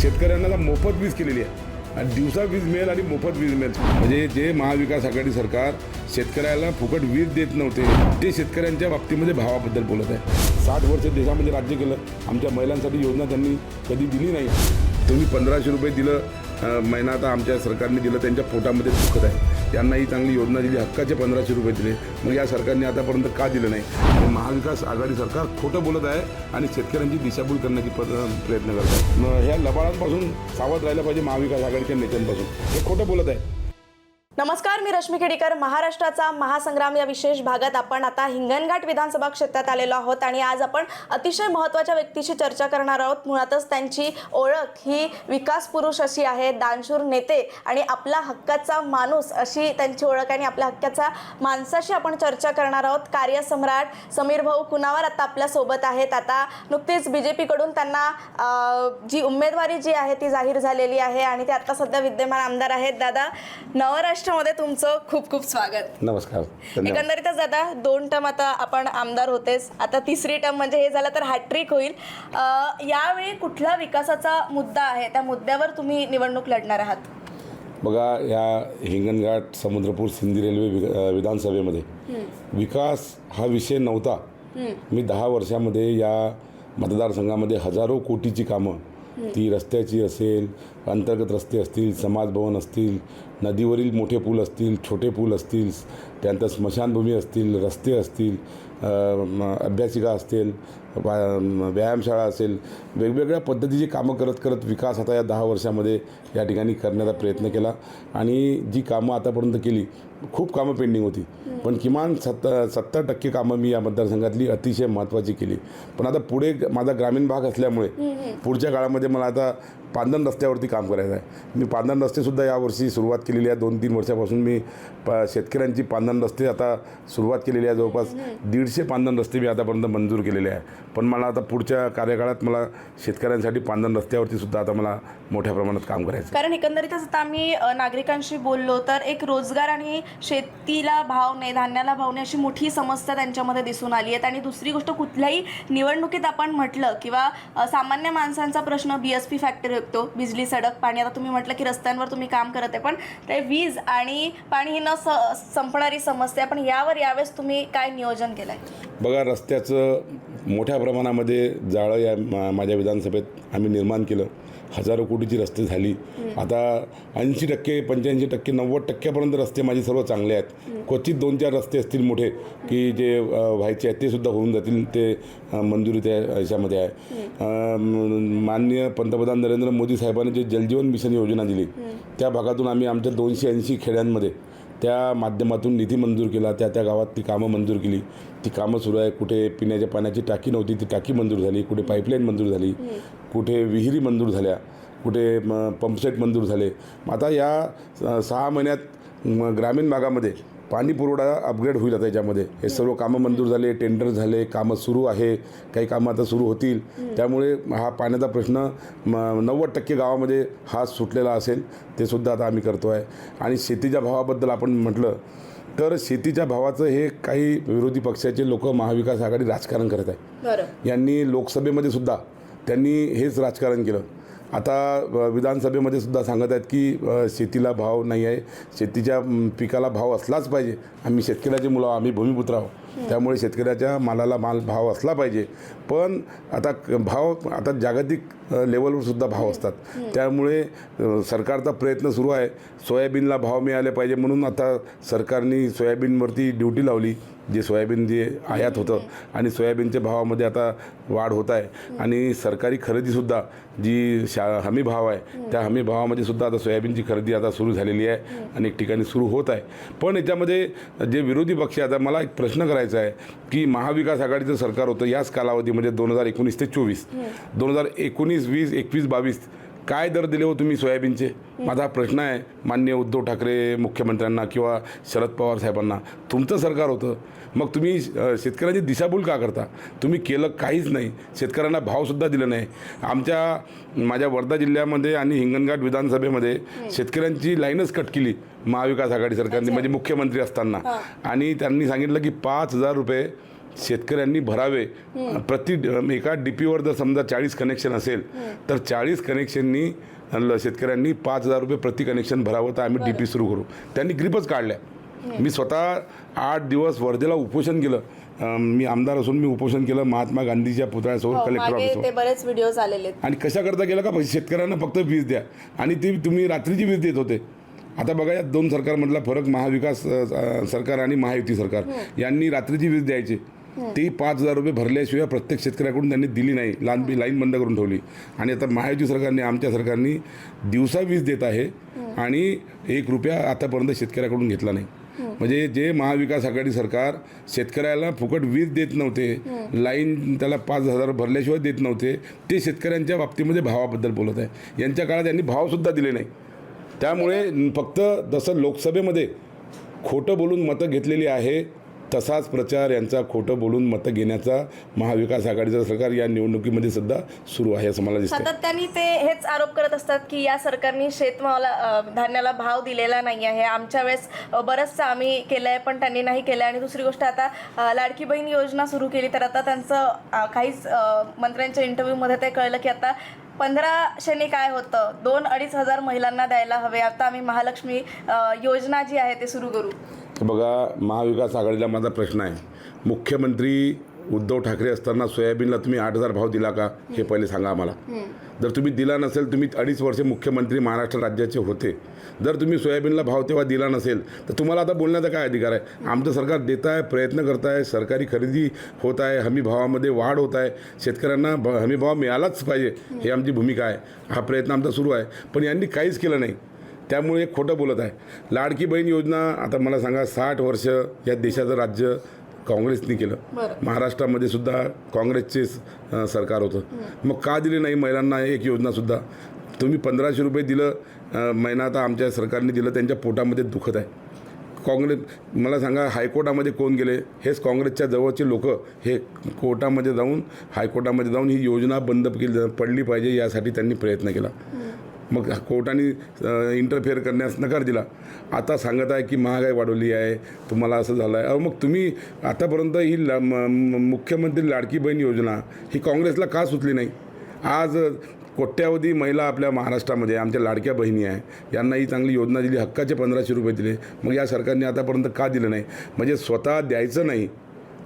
शेतकऱ्यांना मोफत वीज केलेली आहे आणि दिवसा वीज मिळेल आणि मोफत वीज मिळेल. म्हणजे जे महाविकास आघाडी सरकार शेतकऱ्याला फुकट वीज देत नव्हते ते शेतकऱ्यांच्या बाबतीमध्ये भावाबद्दल बोलत आहे. 60 वर्ष देशामध्ये राज्य केलं, आमच्या महिलांसाठी योजना त्यांनी कधी दिली नाही. तुम्ही 1500 रुपये दिलं महिना, आता आमच्या सरकारने दिलं, त्यांच्या पोटामध्ये दुखत आहे. त्यांना ही चांगली योजना दिली, हक्काचे 1500 रुपये दिले, मग या सरकारने आतापर्यंत का दिलं नाही? आणि महाविकास आघाडी सरकार खोटं बोलत आहे आणि शेतकऱ्यांची दिशाभूल करण्याची प्रयत्न करत आहे. मग ह्या लबाडांपासून सावध राहायला पाहिजे महाविकास आघाडीच्या नेत्यांपासून. हे खोटं बोलत आहे. नमस्कार, मी रश्मी खेडीकर. महाराष्ट्राचा महासंग्राम या विशेष भागात आपण आता हिंगणघाट विधानसभा क्षेत्रात आलेलो आहोत आणि आज आपण अतिशय महत्त्वाच्या व्यक्तीशी चर्चा करणार आहोत. मुळातच त्यांची ओळख ही विकास पुरुष अशी आहे, दानशूर नेते आणि आपला हक्काचा माणूस अशी त्यांची ओळख, आणि आपल्या हक्काच्या माणसाशी आपण चर्चा करणार आहोत. कार्यसम्राट समीर भाऊ कुनावर आता आपल्या सोबत आहेत. आता नुकतीच बीजेपीकडून त्यांना जी उमेदवारी जी आहे ती जाहीर झालेली आहे आणि ते आता सध्या विद्यमान आमदार आहेत. दादा, नवराष्ट्रामध्ये तुमचं खूप खूप स्वागत. नमस्कार. एकंदरीतच दादा 2 टर्म आता आपण आमदार होतेच, आता 3री टर्म म्हणजे हे झालं तर हॅट्रिक होईल. यावेळी कुठला विकासाचा मुद्दा आहे, त्या मुद्द्यावर तुम्ही निवडणूक लढणार आहात? बघा, या हिंगणघाट समुद्रपूर सिंधी रेल्वे विधानसभेमध्ये विकास हा विषय नव्हता. मी 10 वर्षामध्ये या मतदारसंघामध्ये हजारो कोटीची कामं, ती रस्त्याची असेल, अंतर्गत रस्ते असतील, समाजभवन असतील, नदीवरील मोठे पूल असतील, छोटे पूल असतील, त्यानंतर स्मशानभूमी असतील, रस्ते असतील, अभ्यासिका असतील, व्यायामशाळा असेल, वेगवेगळ्या पद्धतीची कामं करत करत विकास आता या 10 वर्षामध्ये या ठिकाणी करण्याचा प्रयत्न केला. आणि जी कामं आतापर्यंत केली, खूप कामं पेंडिंग होती, पण किमान 70% कामं मी या मतदारसंघातली अतिशय महत्त्वाची केली. पण आता पुढे माझा ग्रामीण भाग असल्यामुळे पुढच्या काळामध्ये मला आता पांदण रस्त्यावरती काम करायचं आहे. मी पांदण रस्तेसुद्धा यावर्षी सुरुवात केलेली आहे. 2-3 वर्षापासून मी शेतकऱ्यांची पांदण रस्ते आता सुरुवात केलेली आहे. जवळपास 150 पांदण रस्ते मी आतापर्यंत मंजूर केलेले आहे. पण मला आता पुढच्या कार्यकाळात मला शेतकऱ्यांसाठी पांदण रस्त्यावरती सुद्धा आता मला मोठ्या प्रमाणात काम करायचं. कारण एकंदरीतच आता आम्ही नागरिकांशी बोललो तर एक रोजगार आणि शेतीला भाव नाही, धान्याला भाव नाही, अशी मोठी समस्या त्यांच्यामध्ये दिसून आली आहे. आणि दुसरी गोष्ट, कुठल्याही निवडणुकीत आपण म्हटलं किंवा सामान्य माणसांचा प्रश्न BSP फॅक्टरी होतो, बिजली, सडक, पाणी. आता तुम्ही म्हटलं की रस्त्यांवर तुम्ही काम करत आहे, पण ते वीज आणि पाणी ही न संपणारी समस्या. पण यावर यावेळेस तुम्ही काय नियोजन केलं आहे? बघा, रस्त्याचं मोठ्या प्रमाणामध्ये जाळं या माझ्या विधानसभेत आम्ही निर्माण केलं. हजारो कोटीची रस्ते झाली. आता 80%, 85%, 90%पर्यंत रस्ते माझे सर्व चांगले आहेत. क्वचित 2-4 रस्ते असतील मोठे की जे व्हायचे आहेत, ते सुद्धा होऊन जातील. ते मंजुरी त्या ह्याच्यामध्ये आहे. माननीय पंतप्रधान नरेंद्र मोदी साहेबांनी जे जलजीवन मिशन योजना दिली, त्या भागातून आम्ही आमच्या 280 खेड्यांमध्ये त्या माध्यमातून निधी मंजूर केला. त्या गावात ती कामं मंजूर केली. ती कामं सुरू आहे. कुठे पिण्याच्या पाण्याची टाकी नव्हती, ती टाकी मंजूर झाली. कुठे पाईपलाईन मंजूर झाली. कुठे विहिरी मंजूर झाल्या. कुठे पंपसेट मंजूर झाले. आता या 6 महिन्यात ग्रामीण भागामध्ये पाणी पुरवठा अपग्रेड होईल. आता याच्यामध्ये हे सर्व कामं मंजूर झाले, टेंडर झाले, कामं सुरू आहे, काही कामं आता सुरू होतील. त्यामुळे हा पाण्याचा प्रश्न 90% गावामध्ये हा सुटलेला असेल, ते सुद्धा आता आम्ही करतो आहे. आणि शेतीच्या भावाबद्दल आपण म्हटलं तर शेतीच्या भावाचं हे काही विरोधी पक्षाचे लोक महाविकास आघाडी राजकारण करत आहे. यांनी लोकसभेमध्ये सुद्धा त्यांनी हेच राजकारण केलं. आता विधानसभेमध्ये सुद्धा सांगत आहेत की शेतीला भाव नाही आहे, शेतीच्या पिकाला भाव असलाच पाहिजे. आम्ही शेतकऱ्याचे मुलं, आम्ही भूमिपुत्र आहोत, त्यामुळे शेतकऱ्याच्या मालाला भाव असला पाहिजे. पण आता भाव आता जागतिक लेवलवर सुद्धा भाव असतात. त्यामुळे सरकारचा प्रयत्न सुरू आहे, सोयाबीनला भाव मिळाले पाहिजे म्हणून आता सरकारने सोयाबीनवरती ड्युटी लावली. जे सोयाबीन जे आयात होतं आणि सोयाबीनच्या भावामध्ये आता वाढ होत आहे. आणि सरकारी खरेदीसुद्धा जी हमी भाव आहे, त्या हमी भावामध्ये सुद्धा आता सोयाबीनची खरेदी आता सुरू झालेली आहे, अनेक ठिकाणी सुरू होत आहे. पण याच्यामध्ये जे विरोधी पक्ष, आता मला एक प्रश्न करायचा आहे की महाविकास आघाडीचं सरकार होतं याच कालावधीमध्ये 2019 ते 24, 2019, 20, 21, 22 काय दर दिले हो तुम्ही सोयाबीनचे? माझा प्रश्न आहे माननीय उद्धव ठाकरे मुख्यमंत्र्यांना किंवा शरद पवार साहेबांना. तुमचं सरकार होतं, मग तुम्ही शेतकऱ्यांची दिशाभूल का करता? तुम्ही केलं काहीच नाही. शेतकऱ्यांना भावसुद्धा दिलं नाही. माझ्या वर्धा जिल्ह्यामध्ये आणि हिंगणघाट विधानसभेमध्ये शेतकऱ्यांची लाईनच कट केली महाविकास आघाडी सरकारने, म्हणजे मुख्यमंत्री असताना. आणि त्यांनी सांगितलं की 5,000 रुपये शेतकऱ्यांनी भरावे. एका DPवर जर समजा 40 कनेक्शन असेल तर 40 कनेक्शननी शेतकऱ्यांनी 5,000 रुपये प्रति कनेक्शन भरावं, तर आम्ही DP सुरू करू. त्यांनी ग्रीपच काढल्या. मी स्वतः 8 दिवस वर्धेला उपोषण केलं. मी आमदार असून मी उपोषण केलं महात्मा गांधीच्या पुतळ्यासमोर, कलेक्टर ऑफिसवर. ते बरेच व्हिडिओज आलेले आहेत. आणि कशा करता केलं का, शेतकऱ्यांना फक्त वीज द्या, आणि ती तुम्ही रात्रीची वीज देत होते. आता बघा या दोन सरकारमधला फरक, महाविकास सरकार आणि महायुती सरकार यांनी रात्रीची वीज द्यायची, ती 5,000 रुपये भरल्याशिवाय प्रत्येक शेतकऱ्याकडून त्यांनी दिली नाही, लाईन बंद करून ठेवली. आणि आता महायुती सरकारने, आमच्या सरकारने दिवसा वीज देत आहे आणि 1 रुपया आतापर्यंत शेतकऱ्याकडून घेतला नाही. म्हणजे जे महाविकास आघाडी सरकार शेतकऱ्याला फुकट वीज देत नव्हते, लाईन त्याला 5,000 भरल्याशिवाय देत नव्हते, ते शेतकऱ्यांच्या बाबतीमध्ये भावाबद्दल बोलत आहे. यांच्या काळात यांनी भावसुद्धा दिले नाही. त्यामुळे फक्त जसं लोकसभेमध्ये खोटं बोलून मतं घेतलेली आहे, तसाच प्रचार यांचा खोटं बोलून मतं घेण्याचा महाविकास आघाडीचं सरकार या निवडणुकीमध्ये सुद्धा सुरू आहे असं मला दिसतं. सातत्याने ते हेच आरोप करत असतात की या सरकारने शेतमाला धान्याला भाव दिलेला नाही आहे. आमच्या वेळेस बरंचसं आम्ही केलं आहे पण त्यांनी नाही केलं. आणि दुसरी गोष्ट, आता लाडकी बहीण योजना सुरू केली तर आता त्यांचं काहीच मंत्र्यांच्या इंटरव्ह्यूमध्ये ते कळलं की आता 1500ने काय होतं, 2-2.5 हजार महिलांना द्यायला हवे. आता आम्ही महालक्ष्मी योजना जी आहे ते सुरू करू. बघा, महाविकास आघाडीला माझा प्रश्न आहे, मुख्यमंत्री उद्धव ठाकरे असताना सोयाबीनला तुम्ही 8,000 भाव दिला का, हे पहिले सांगा आम्हाला. जर तुम्ही दिला नसेल, तुम्ही 2.5 वर्षे मुख्यमंत्री महाराष्ट्र राज्याचे होते, जर तुम्ही सोयाबीनला भाव तेव्हा दिला नसेल तर तुम्हाला आता बोलण्याचा काय अधिकार आहे. आमचं सरकार देत आहे, प्रयत्न करत आहे, सरकारी खरेदी होत आहे, हमी भावामध्ये वाढ होत आहे, शेतकऱ्यांना हमी भाव मिळालाच पाहिजे, हे आमची भूमिका आहे. हा प्रयत्न आमचा सुरू आहे, पण यांनी काहीच केलं नाही. त्यामुळे एक खोटं बोलत आहे. लाडकी बहीण योजना, आता मला सांगा, 60 वर्ष या देशाचं राज्य काँग्रेसने केलं. महाराष्ट्रामध्ये सुद्धा काँग्रेसचे सरकार होतं. मग का दिले नाही महिलांना एक योजनासुद्धा? तुम्ही 1,500 रुपये दिलं महिना, आता आमच्या सरकारने दिलं, त्यांच्या पोटामध्ये दुखत आहे. काँग्रेस, मला सांगा, हायकोर्टामध्ये कोण गेले? हेच काँग्रेसच्या जवळचे लोक हे कोर्टामध्ये जाऊन, हायकोर्टामध्ये जाऊन ही योजना बंद पडली पाहिजे यासाठी त्यांनी प्रयत्न केला. मग कोर्टाने इंटरफेअर करण्यास नकार दिला. आता सांगत आहे की महागाई वाढवली आहे, तुम्हाला असं झालं आहे. मग तुम्ही आतापर्यंत ही मुख्यमंत्री लाडकी बहीण योजना ही काँग्रेसला का सुचली नाही? आज कोट्यावधी महिला आपल्या महाराष्ट्रामध्ये आमच्या लाडक्या बहिणी आहे, यांना ही चांगली योजना दिली, हक्काचे 1,500 रुपये दिले. मग या सरकारने आतापर्यंत का दिलं नाही? म्हणजे स्वतः द्यायचं नाही,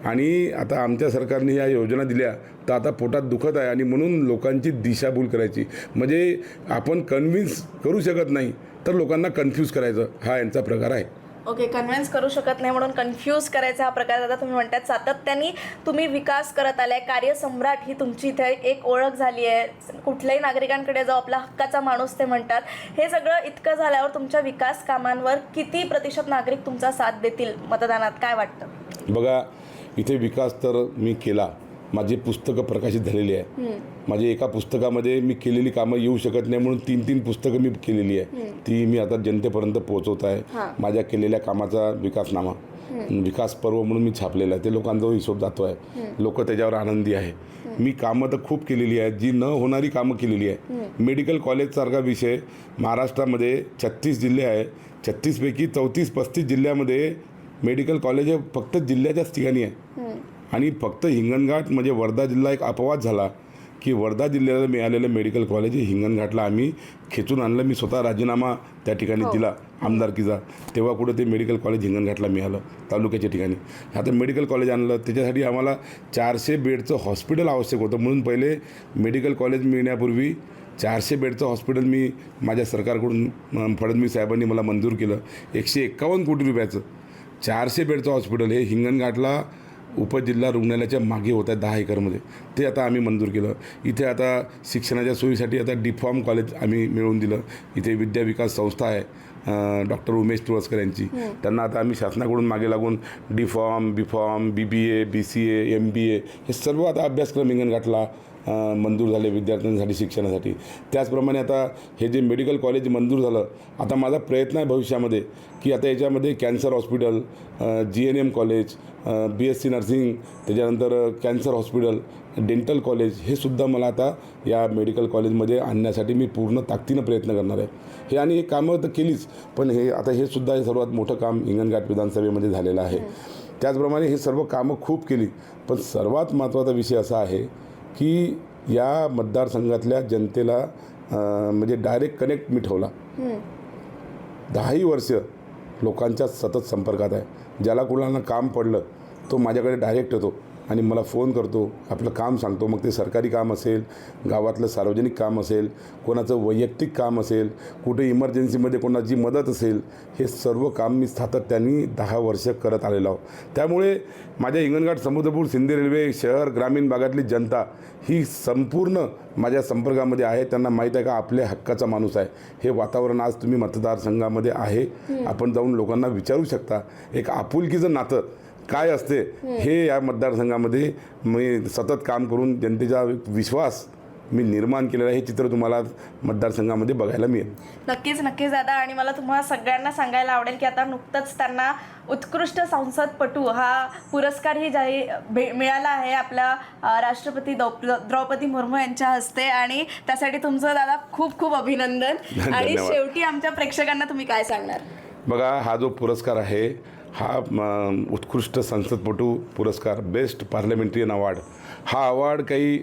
आणि आता आमच्या सरकारने या योजना दिल्या तर आता पोटात दुखत आहे, आणि म्हणून लोकांची दिशाभूल करायची. म्हणजे आपण कन्व्हिन्स करू शकत नाही तर लोकांना कन्फ्यूज करायचं, हा यांचा प्रकार आहे. ओके, कन्व्हिन्स करू शकत नाही म्हणून कन्फ्यूज करायचा हा प्रकार. आता तुम्ही म्हणतात सातत्याने तुम्ही विकास करत आलाय, कार्यसम्राट ही तुमची इथे एक ओळख झाली आहे. कुठल्याही नागरिकांकडे जाऊ आपला हक्काचा माणूस ते म्हणतात. हे सगळं इतकं झाल्यावर तुमच्या विकास कामांवर किती प्रतिशत नागरिक तुमचा साथ देतील मतदानात, काय वाटतं? बघा, इथे विकास तर मी केला, माझी पुस्तकं प्रकाशित झालेली आहे. माझ्या एका पुस्तकामध्ये मी केलेली कामं येऊ शकत नाही म्हणून 3 पुस्तकं मी केलेली आहे. ती मी आता जनतेपर्यंत पोहोचवत आहे. माझ्या केलेल्या कामाचा विकासनामा, विकास पर्व म्हणून मी छापलेला आहे. ते लोकांचा हिशोब जातो आहे, लोक त्याच्यावर आनंदी आहे. मी कामं तर खूप केलेली आहेत, जी न होणारी कामं केलेली आहे. मेडिकल कॉलेजसारखा विषय महाराष्ट्रामध्ये 36 जिल्हे आहे, 36पैकी 34-35 जिल्ह्यामध्ये मेडिकल कॉलेज हे फक्त जिल्ह्याच्याच ठिकाणी आहे. आणि फक्त हिंगणघाट म्हणजे वर्धा जिल्हा एक अपवाद झाला की वर्धा जिल्ह्याला मिळालेलं मेडिकल कॉलेज हे हिंगणघाटला आम्ही खेचून आणलं. मी स्वतः राजीनामा त्या ठिकाणी दिला आमदारकीचा, तेव्हा कुठं ते मेडिकल कॉलेज हिंगणघाटला मिळालं तालुक्याच्या ठिकाणी. आता मेडिकल कॉलेज आणलं, त्याच्यासाठी आम्हाला 400 बेडचं हॉस्पिटल आवश्यक होतं. म्हणून पहिले मेडिकल कॉलेज मिळण्यापूर्वी 400 बेडचं हॉस्पिटल मी माझ्या सरकारकडून फडणवीस साहेबांनी मला मंजूर केलं. 151 कोटी रुपयाचं 400 बेडचं हॉस्पिटल हे हिंगणघाटला उपजिल्हा रुग्णालयाच्या मागे होत आहे 10 एकरमध्ये. ते आता आम्ही मंजूर केलं. इथे आता शिक्षणाच्या सोयीसाठी आता DPharm कॉलेज आम्ही मिळवून दिलं. इथे विद्या विकास संस्था आहे डॉक्टर उमेश तुळसकर यांची, त्यांना आता आम्ही शासनाकडून मागे लागून DPharm, BPharm, BBA, BCA, MBA हे सर्व आता अभ्यासक्रम हिंगणघाटला मंजूर झाले विद्यार्थ्यांसाठी शिक्षणासाठी. त्याचप्रमाणे आता हे जे मेडिकल कॉलेज मंजूर झालं, आता माझा प्रयत्न आहे भविष्यामध्ये की आता याच्यामध्ये cancer hospital, GNM college, BSc nursing, त्याच्यानंतर कॅन्सर हॉस्पिटल, डेंटल कॉलेज हे सुद्धा मला आता या मेडिकल कॉलेजमध्ये आणण्यासाठी मी पूर्ण ताकदीनं प्रयत्न करणार आहे. हे आणि हे कामं तर केलीच, पण हे आता हे सुद्धा सर्वात मोठं काम हिंगणघाट विधानसभेमध्ये झालेलं आहे. त्याचप्रमाणे हे सर्व कामं खूप केली. पण सर्वात महत्त्वाचा विषय असा आहे की या मतदारसंघातल्या जनतेला म्हणजे डायरेक्ट कनेक्ट मी ठेवला. 10ही वर्ष लोकांच्या सतत संपर्कात आहे. ज्याला कुणाला काम पडलं तो माझ्याकडे डायरेक्ट येतो आणि मला फोन करतो, आपलं काम सांगतो. मग ते सरकारी काम असेल, गावातलं सार्वजनिक काम असेल, कोणाचं वैयक्तिक काम असेल, कुठे इमर्जन्सीमध्ये कोणाची मदत असेल, हे सर्व काम मी सातत्याने 10 वर्ष करत आलेलो आहो. त्यामुळे माझ्या हिंगणघाट, समुद्रपूर, सिंधी रेल्वे, शहर, ग्रामीण भागातली जनता ही संपूर्ण माझ्या संपर्कामध्ये आहे. त्यांना माहीत आहे का आपल्या हक्काचा माणूस आहे. हे वातावरण आज तुम्ही मतदारसंघामध्ये आहे. आपण जाऊन लोकांना विचारू शकता. एक आपुलकीचं नातं काय असते हे या मतदारसंघामध्ये मी सतत काम करून जनतेचा विश्वास मी निर्माण केलेला आहे. हे चित्र तुम्हाला मतदारसंघामध्ये बघायला मिळेल. नक्कीच नक्कीच दादा. आणि मला तुम्हाला सगळ्यांना सांगायला आवडेल की आता नुकतंच त्यांना उत्कृष्ट संसदपटू हा पुरस्कारही मिळाला आहे आपल्या राष्ट्रपती द्रौपदी मुर्मू यांच्या हस्ते. आणि त्यासाठी तुमचं दादा खूप खूप अभिनंदन. आणि शेवटी आमच्या प्रेक्षकांना तुम्ही काय सांगणार? बघा, हा जो पुरस्कार आहे हा उत्कृष्ट संसदपटू पुरस्कार, बेस्ट पार्लमेंटरियन अवॉर्ड, हा अवॉर्ड काही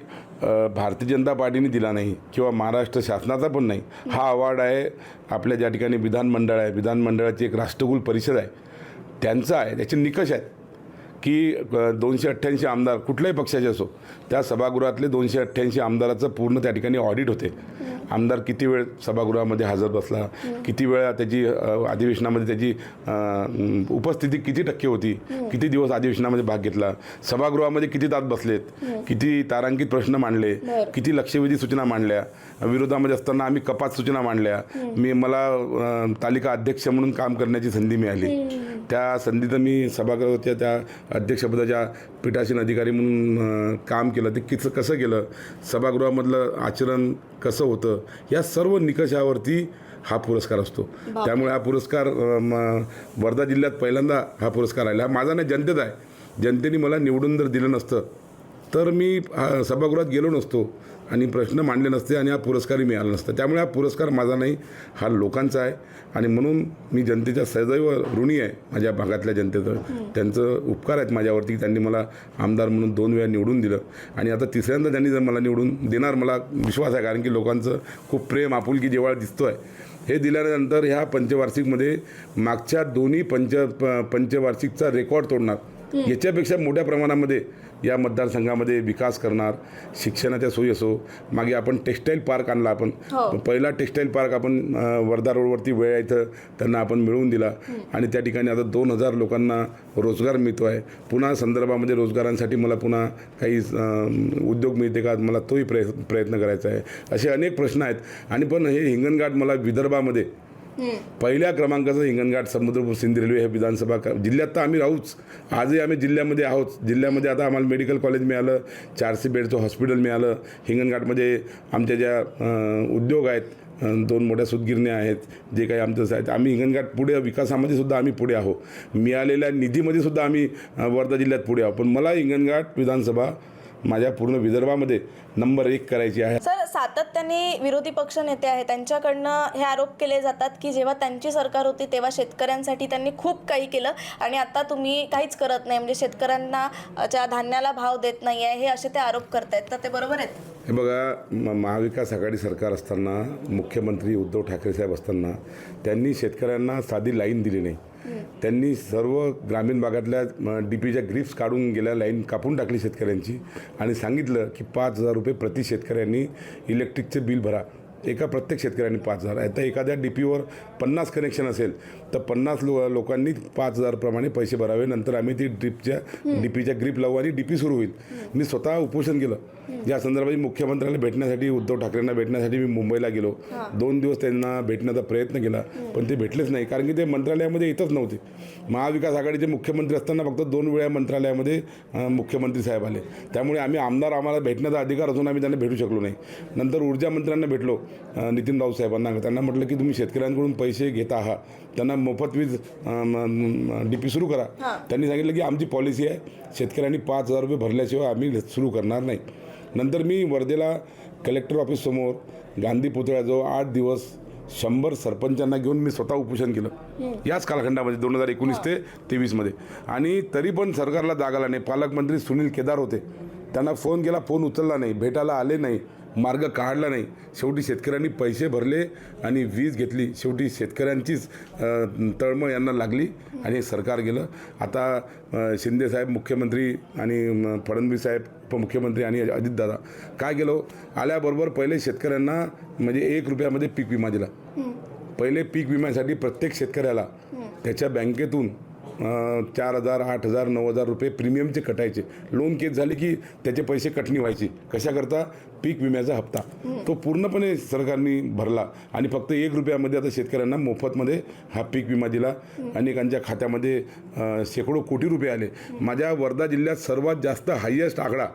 भारतीय जनता पार्टीने दिला नाही किंवा महाराष्ट्र शासनाचा पण नाही. हा अवॉर्ड आहे आपल्या ज्या ठिकाणी विधानमंडळ आहे, विधानमंडळाची एक राष्ट्रकुल परिषद आहे, त्यांचा आहे. त्याचे निकष आहेत की 288 आमदार कुठल्याही पक्षाचे असो, त्या सभागृहातले 288 आमदाराचं पूर्ण त्या ठिकाणी ऑडिट होते. आमदार किती वेळ सभागृहामध्ये हजर बसला, किती वेळा त्याची अधिवेशनामध्ये त्याची उपस्थिती किती टक्के होती, किती दिवस अधिवेशनामध्ये भाग घेतला, सभागृहामध्ये किती तास बसलेत, किती तारांकित प्रश्न मांडले, किती लक्षवेधी सूचना मांडल्या, विरोधामध्ये असताना आम्ही कपात सूचना मांडल्या. मला तालिका अध्यक्ष म्हणून काम करण्याची संधी मिळाली. त्या संधीत मी सभागृहाच्या त्या अध्यक्षपदाच्या पीठासीन अधिकारी म्हणून काम केलं. ते कसं केलं, सभागृहामधलं आचरण कसं होतं, या सर्व निकषावरती हा पुरस्कार असतो. त्यामुळे हा पुरस्कार वर्धा जिल्ह्यात पहिल्यांदा हा पुरस्कार आला. माझा नाही, जनतेचा आहे. जनतेने मला निवडून जर दिलं नसतं तर मी सभागृहात गेलो नसतो आणि प्रश्न मांडले नसते आणि हा पुरस्कारही मिळाला नसता. त्यामुळे हा पुरस्कार माझा नाही, हा लोकांचा आहे. आणि म्हणून मी जनतेच्या सदैव ऋणी आहे, माझ्या भागातल्या जनतेचं. त्यांचं उपकार आहेत माझ्यावरती. त्यांनी मला आमदार म्हणून 2 वेळा निवडून दिलं आणि आता तिसऱ्यांदा त्यांनी जर मला निवडून देणार मला विश्वास आहे. कारण की लोकांचं खूप प्रेम, आपुलकी जेव्हा दिसतो आहे. हे दिल्यानंतर ह्या पंचवार्षिकमध्ये मागच्या दोन्ही पंचवार्षिकचा रेकॉर्ड तोडणार, याच्यापेक्षा मोठ्या प्रमाणामध्ये या मतदारसंघामध्ये विकास करणार. शिक्षणाच्या सोयी असो, मागे आपण टेक्स्टाईल पार्क आणला. आपण पहिला टेक्स्टाईल पार्क आपण वर्धा रोडवरती वेळ इथं त्यांना आपण मिळवून दिला आणि त्या ठिकाणी आता 2000 लोकांना रोजगार मिळतो आहे. पुन्हा संदर्भामध्ये रोजगारांसाठी मला पुन्हा काही उद्योग मिळते का, मला तोही प्रयत्न करायचा आहे. असे अनेक प्रश्न आहेत. आणि पण हे हिंगणघाट मला विदर्भामध्ये पहिल्या क्रमांकाचं हिंगणघाट, समुद्रपूर, सिंधी रेल्वे हे विधानसभा जिल्ह्यात तर आम्ही राहूच. आजही आम्ही जिल्ह्यामध्ये आहोत. जिल्ह्यामध्ये आता आम्हाला मेडिकल कॉलेज मिळालं, 400 बेडचं हॉस्पिटल मिळालं. हिंगणघाटमध्ये आमच्या ज्या उद्योग आहेत, 2 मोठ्या सूतगिरण्या आहेत, जे काही आमचं आहेत. आम्ही हिंगणघाट पुढे विकासामध्ये सुद्धा आम्ही पुढे आहोत. मिळालेल्या निधीमध्ये सुद्धा आम्ही वर्धा जिल्ह्यात पुढे आहोत. पण मला हिंगणघाट विधानसभा माझ्या पूर्ण विदर्भामध्ये नंबर 1 करायची आहे. सर, सातत्याने विरोधी पक्ष नेते आहेत, त्यांच्याकडनं हे आरोप केले जातात की जेव्हा त्यांची सरकार होती तेव्हा शेतकऱ्यांसाठी त्यांनी खूप काही केलं आणि आता तुम्ही काहीच करत नाही, म्हणजे शेतकऱ्यांना धान्याला भाव देत नाही आहे, हे असे ते आरोप करतायत. तर ते बरोबर आहेत? हे बघा, महाविकास आघाडी सरकार असताना, मुख्यमंत्री उद्धव ठाकरे साहेब असताना त्यांनी शेतकऱ्यांना साधी लाईन दिली नाही. त्यांनी सर्व ग्रामीण भागातल्या DPच्या ग्रिप्स काढून गेल्या, लाईन कापून टाकली शेतकऱ्यांची आणि सांगितलं की 5000 रुपये प्रति शेतकऱ्यांनी इलेक्ट्रिकचे बिल भरा. प्रत्येक शेतकऱ्यांनी 5000. आता एखाद्या DPवर 50 कनेक्शन असेल तर 50 लोकांनी 5000 प्रमाणे पैसे भरावे. नंतर आम्ही ती DPच्या ग्रीप लावू आणि DP सुरू होईल. मी स्वतः उपोषण केलं. या संदर्भात मुख्यमंत्र्यांना भेटण्यासाठी, उद्धव ठाकरेंना भेटण्यासाठी मी मुंबईला गेलो. 2 दिवस त्यांना भेटण्याचा प्रयत्न केला पण ते भेटलेच नाही, कारण की ते मंत्रालयामध्ये येतच नव्हते. महाविकास आघाडीचे मुख्यमंत्री असताना फक्त 2 वेळा मंत्रालयामध्ये मुख्यमंत्री साहेब आले. त्यामुळे आम्हाला भेटण्याचा अधिकार असून आम्ही त्यांना भेटू शकलो नाही. नंतर ऊर्जा मंत्र्यांना भेटलो, नितीन राऊत साहेबांना. त्यांना म्हटलं की तुम्ही शेतकऱ्यांकडून पैसे घेत आहात, त्यांना मोफत वीज DP सुरू करा. त्यांनी सांगितलं की आमची पॉलिसी आहे, शेतकऱ्यांनी 5000 रुपये भरल्याशिवाय आम्ही सुरू करणार नाही. नंतर मी वर्धेला कलेक्टर ऑफिससमोर गांधी पुतळ्याजवळ 8 दिवस 100 सरपंचांना घेऊन मी स्वतः उपोषण केलं याच कालखंडामध्ये 2019 ते 23मध्ये. आणि तरी पण सरकारला जाग आला नाही. पालकमंत्री सुनील केदार होते, त्यांना फोन केला, फोन उचलला नाही, भेटायला आले नाही, मार्ग काढला नाही. शेवटी शेतकऱ्यांनी पैसे भरले आणि वीज घेतली. शेवटी शेतकऱ्यांचीच तळमळ यांना लागली आणि सरकार गेलं. आता शिंदेसाहेब मुख्यमंत्री आणि फडणवीस साहेब उपमुख्यमंत्री आणि अजितदादा काय गेलो आल्याबरोबर पहिले शेतकऱ्यांना म्हणजे 1 रुपयामध्ये पीक विमा दिला. पहिले पीक विम्यासाठी प्रत्येक शेतकऱ्याला त्याच्या बँकेतून 4,000, 8,000, 9,000 रुपये प्रीमियमचे कटायचे. लोन केस झाले की त्याचे पैसे कटणी व्हायची. कशाकरता? पीक विम्याचा हप्ता. तो पूर्णपणे सरकारने भरला आणि फक्त 1 रुपयामध्ये आता शेतकऱ्यांना मोफतमध्ये हा पीक विमा दिला. अनेकांच्या खात्यामध्ये शेकडो कोटी रुपये आले. माझ्या वर्धा जिल्ह्यात सर्वात जास्त हायेस्ट आकडा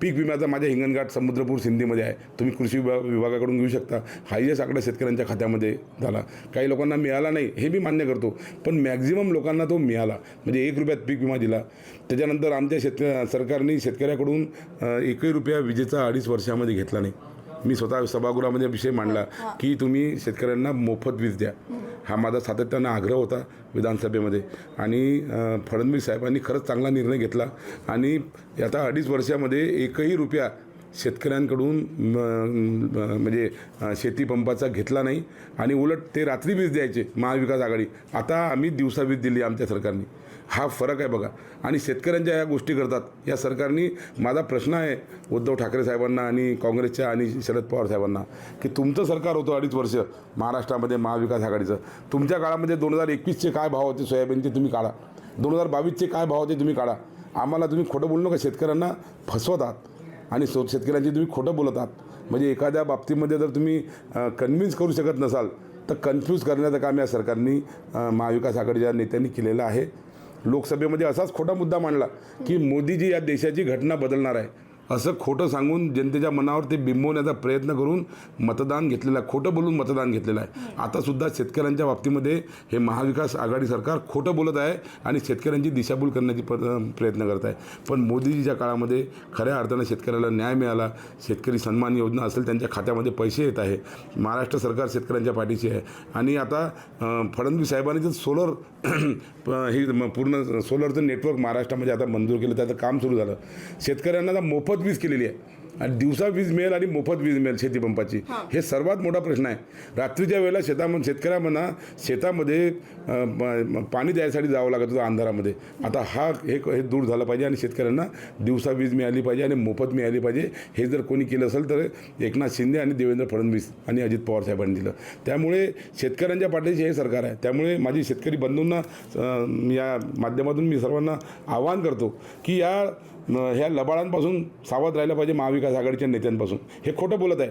पीक विम्याचा माझ्या हिंगणघाट समुद्रपूर सिंधीमध्ये आहे. तुम्ही कृषी विभागाकडून घेऊ शकता. हायेस्ट आकडा शेतकऱ्यांच्या खात्यामध्ये झाला. काही लोकांना मिळाला नाही हे मी मान्य करतो, पण मॅक्झिमम लोकांना तो मिळाला. म्हणजे 1 रुपयात पीक विमा दिला. त्याच्यानंतर आमच्या सरकारने शेतकऱ्याकडून 1 रुपया विजेचा 2.5 वर्षामध्ये घेतला नाही. मी स्वतः सभागृहामध्ये विषय मांडला की तुम्ही शेतकऱ्यांना मोफत वीज द्या. हा माझा सातत्यानं आग्रह होता विधानसभेमध्ये आणि फडणवीस साहेबांनी खरंच चांगला निर्णय घेतला आणि आता 2.5 वर्षामध्ये 1ही रुपया शेतकऱ्यांकडून म्हणजे शेती पंपाचा घेतला नाही आणि उलट ते रात्री वीज द्यायचे महाविकास आघाडी. आता आम्ही दिवसा वीज दिली आमच्या सरकारने. हा फरक आहे बघा. आणि शेतकऱ्यांच्या या गोष्टी करतात या सरकारने. माझा प्रश्न आहे उद्धव ठाकरे साहेबांना आणि काँग्रेसच्या आणि शरद पवार साहेबांना की तुमचं सरकार होतं 2.5 वर्ष महाराष्ट्रामध्ये महाविकास आघाडीचं. तुमच्या काळामध्ये 2021चे काय भाव होते सोयाबीनचे तुम्ही काढा, 2022चे काय भाव होते तुम्ही काढा. आम्हाला तुम्ही खोटं बोलू नका. शेतकऱ्यांना फसवतात आणि शेतकऱ्यांची तुम्ही खोटं बोलत आहात. म्हणजे एखाद्या बाबतीमध्ये जर तुम्ही कन्व्हिन्स करू शकत नसाल तर कन्फ्यूज करण्याचं काम या सरकारने महाविकास आघाडीच्या नेत्यांनी केलेलं आहे. लोकसभेमध्ये असाच खोटा मुद्दा मांडला की मोदीजी या देशाची घटना बदलणार आहे. असं खोटं सांगून जनतेच्या मनावर ते बिंबवण्याचा प्रयत्न करून मतदान घेतलेलं आहे. खोटं बोलून मतदान घेतलेलं आहे. आतासुद्धा शेतकऱ्यांच्या बाबतीमध्ये हे महाविकास आघाडी सरकार खोटं बोलत आहे आणि शेतकऱ्यांची दिशाभूल करण्याची प्रयत्न करत आहे. पण मोदीजीच्या काळामध्ये खऱ्या अर्थानं शेतकऱ्याला न्याय मिळाला. शेतकरी सन्मान योजना असेल त्यांच्या खात्यामध्ये पैसे येत आहे. महाराष्ट्र सरकार शेतकऱ्यांच्या पाठीशी आहे. आणि आता फडणवीस साहेबांनी जर सोलर हे पूर्ण सोलरचं नेटवर्क महाराष्ट्रामध्ये आता मंजूर केलं, त्याचं काम सुरू झालं. शेतकऱ्यांना आता मोफत वीज केलेली आहे आणि दिवसा वीज मिळेल आणि मोफत वीज मिळेल शेतीपंपाची. हे सर्वात मोठा प्रश्न आहे. रात्रीच्या वेळेला शेतकऱ्यांना शेतामध्ये पाणी द्यायसाठी जावं लागत होतं अंधारामध्ये. आता हे दूर झालं पाहिजे आणि शेतकऱ्यांना दिवसा वीज मिळाली पाहिजे आणि मोफत मिळाली पाहिजे. हे जर कोणी केलं असेल तर एकनाथ शिंदे आणि देवेंद्र फडणवीस आणि अजित पवार साहेबांनी दिलं. त्यामुळे शेतकऱ्यांच्या पाठीशी हे सरकार आहे. त्यामुळे माझी शेतकरी बंधूंना या माध्यमातून मी सर्वांना आवाहन करतो की ह्या लबाडांपासून सावध राहिलं पाहिजे महाविकास आघाडीच्या नेत्यांपासून. हे खोटं बोलत आहे.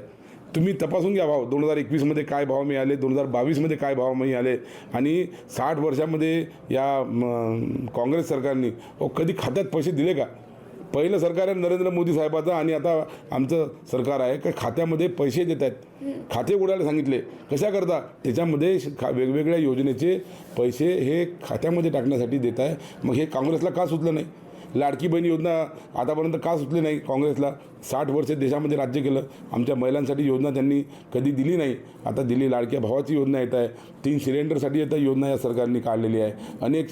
तुम्ही तपासून घ्या भाव. 2021मध्ये काय भाव मिळाले, 2022मध्ये काय भाव मिळाले आणि 60 वर्षामध्ये या काँग्रेस सरकारने कधी खात्यात पैसे दिले का? पहिलं सरकार आहे नरेंद्र मोदी साहेबाचं आणि आता आमचं सरकार आहे का खात्यामध्ये पैसे देत आहेत. खाते उघडायला सांगितले. कशा करता? त्याच्यामध्ये वेगवेगळ्या योजनेचे पैसे हे खात्यामध्ये टाकण्यासाठी देत आहे. मग हे काँग्रेसला का सुचलं नाही? लाडकी बहीण योजना आतापर्यंत का सुचली नाही काँग्रेसला? 60 वर्ष देशामध्ये राज्य केलं. आमच्या महिलांसाठी योजना त्यांनी कधी दिली नाही. आता दिली. लाडक्या भावाची योजना येत आहे. 3 सिलेंडरसाठी आता योजना या सरकारने काढलेली आहे. अनेक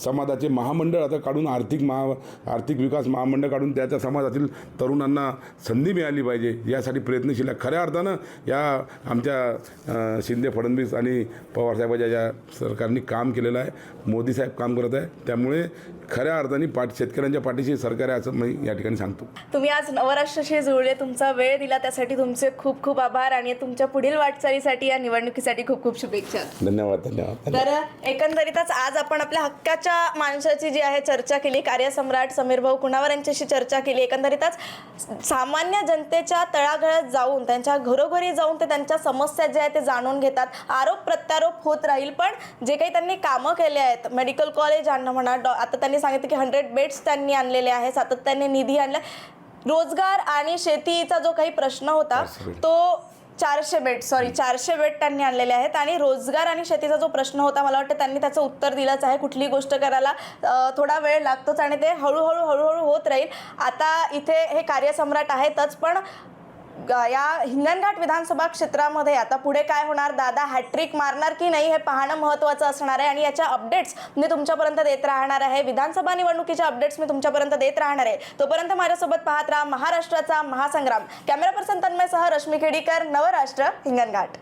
समाजाचे महामंडळ आता काढून आर्थिक विकास महामंडळ काढून त्या समाजातील तरुणांना संधी मिळाली पाहिजे यासाठी प्रयत्नशील आहे. खऱ्या अर्थानं या आमच्या शिंदे फडणवीस आणि पवारसाहेबाच्या या सरकारने काम केलेलं आहे. मोदी साहेब काम करत आहे. त्यामुळे खऱ्या अर्थाने शेतकऱ्यांच्या पाठीशी सरकार आहे असं मी या ठिकाणी सांगतो. तुम्ही आज नवराष्ट्राशी जुळले, तुमचा वेळ दिला त्यासाठी तुमचे खूप खूप आभार आणि तुमच्या पुढील वाटचालीसाठी या निवडणुकीसाठी खूप खूप शुभेच्छा. धन्यवाद. तर एकंदरीतच आज आपण आपल्या हक्काच्या माणसाची जी आहे चर्चा केली. कार्यसम्राट समीर भाऊ कुणावर यांच्याशी चर्चा केली. एकंदरीतच सामान्य जनतेच्या तळागाळात जाऊन त्यांच्या घरोघरी जाऊन ते त्यांच्या समस्या ज्या आहेत ते जाणून घेतात. आरोप प्रत्यारोप होत राहील, पण जे काही त्यांनी कामं केले आहेत, मेडिकल कॉलेज आणणं म्हणा, आता त्यांनी सांगितलं की 100 बेड्स त्यांनी आणलेले आहे, सातत्याने निधी आणला. रोजगार आणि शेतीचा जो काही प्रश्न होता तो 400 बेड त्यांनी आणलेले आहेत आणि रोजगार आणि शेतीचा जो प्रश्न होता मला वाटतं त्यांनी त्याचं उत्तर दिलंच आहे. कुठली गोष्ट करायला थोडा वेळ लागतोच आणि ते हळूहळू होत राहील. आता इथे हे कार्यसम्राट आहेतच, पण या हिंगणघाट विधानसभा क्षेत्रामध्ये आता पुढे काय होणार, दादा हॅट्रिक मारणार की नाही हे पाहणं महत्त्वाचं असणार आहे आणि याच्या अपडेट्स मी तुमच्यापर्यंत देत राहणार आहे. विधानसभा निवडणुकीच्या अपडेट्स मी तुमच्यापर्यंत देत राहणार आहे. तोपर्यंत माझ्यासोबत पाहत राहा महाराष्ट्राचा महासंग्राम. कॅमेरा पर्सन तन्मयसह रश्मी खेडीकर, नवराष्ट्र, हिंगणघाट.